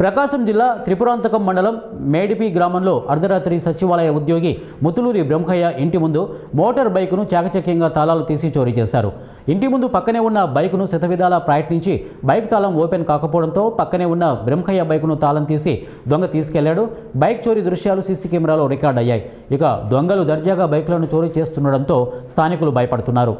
ప్రకాశం జిల్లా త్రిపురాంతకం మండలం మేడిపి గ్రామంలో అర్ధరాత్రి సచివాలయ ఉద్యోగి ముతులూరి బ్రహ్మయ్య ఇంటి ముందు మోటార్ బైకును చాకచక్యంగా తాళాలు తీసి చోరీ చేశారు. ఇంటి ముందు పక్కనే ఉన్న బైకును శతవిధాలా ప్రయత్నించి బైక్ తాళం ఓపెన్ కాకపోవడంతో పక్కనే ఉన్న బ్రహ్మయ్య బైకును తాళం తీసి దొంగ తీసుకెళ్లాడు. బైక్ చోరీ దృశ్యాలు సీసీ కెమెరాలో రికార్డ్ అయ్యాయి. ఇక దొంగలు దర్జాగా బైక్లను చోరీ చేస్తుండడంతో స్థానికులు భయపడుతున్నారు.